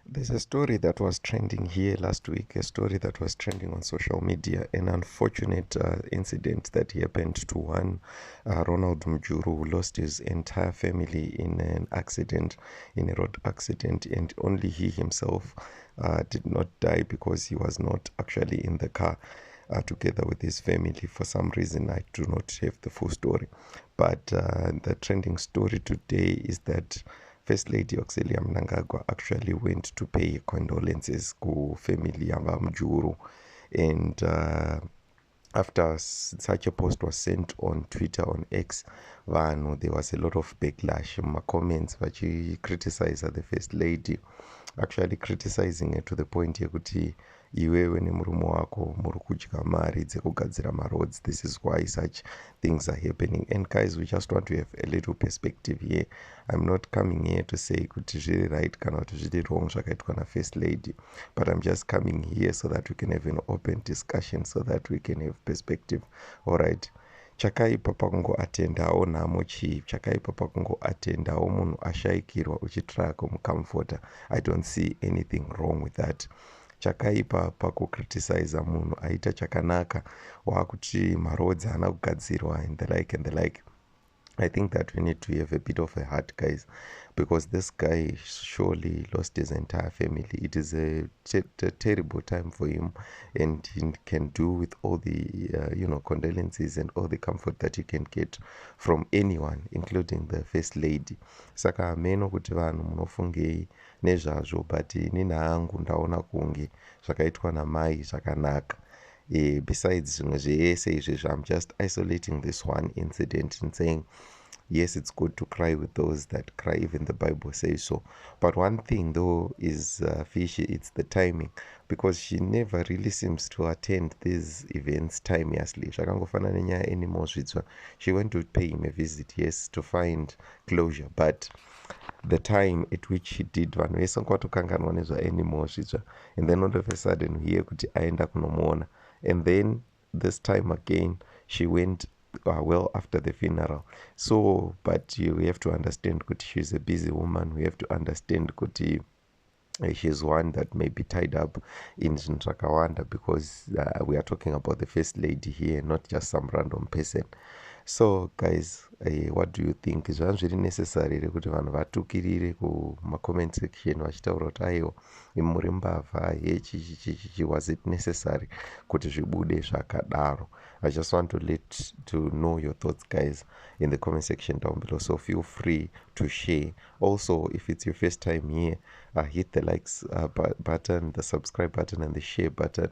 There's a story that was trending here last week, a story that was trending on social media, an unfortunate incident that happened to one Ronald Mjuru, who lost his entire family in an accident, in a road accident, and only he himself did not die because he was not actually in the car together with his family. For some reason, I do not have the full story. But the trending story today is that First Lady Auxillia Mnangagwa actually went to pay condolences to family yava Mjuru, and after such a post was sent on Twitter, on X, there was a lot of backlash. Comments criticize the First Lady, actually criticizing her to the point yekuti iwewe nemurume wako muri kudya mari dzekugadzira maroads. This is why such things are happening. And guys, we just want to have a little perspective here. I'm not coming here to say kuti zviri right kana kuti zviri wrong zvakaitwa naFirst Lady, but I'm just coming here so that we can have an open discussion, so that we can have perspective. All right. Chakaipa pakungoatendawo nhamo chii, chakaipa pakungoatendawo munhu ashayikirwa uchitry kumucomforta. I don't see anything wrong with that. Chakaipa pakukriticize munhu aita chakanaka wakuti maroads haana kugadzirwa and the like and the like. I think that we need to have a bit of a heart, guys, because this guy surely lost his entire family. It is a terrible time for him, and he can do with all the condolences and all the comfort that he can get from anyone, including the First Lady. Saka hameno kuti vanhu munofungei nezvazvo, but inini hangu ndaona kunge zvakaitwa namai zvakanaka. Besides zvimwe zvese izvezvi, I'm just isolating this one incident and saying, yes, it's good to cry with those that cry, even the Bible says so. But one thing though is fishy, it's the timing, because she never really seems to attend these events timeously. Zvakangofana nenyaya yeNemozvidzwa. She went to pay him a visit, yes, to find closure, but the time at which she did, vanhu vese kwatokanganwa nezvaNemozvidzwa, and then all of a sudden here kuti aenda kunomuona. And then this time again, she went well after the funeral. So, but we have to understand that she's a busy woman. We have to understand that she's one that may be tied up in Zvinzvakawanda, because we are talking about the First Lady here, not just some random person. So guys, what do you think? Is it necessary kuti vanhu vatukirire kuma-comment section vachitaura kuti aiwa muri mbavha yechichichichi, was it necessary kuti zvibude zvakadaro? I just want to know your thoughts, guys, in the comment section down below. So feel free to share. Also, if it's your first time here, hit the likes button, the subscribe button, and the share button.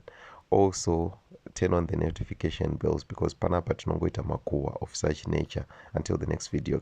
Also, turn on the notification bells, because panapa tinongoita makuhwa of such nature. Until the next video.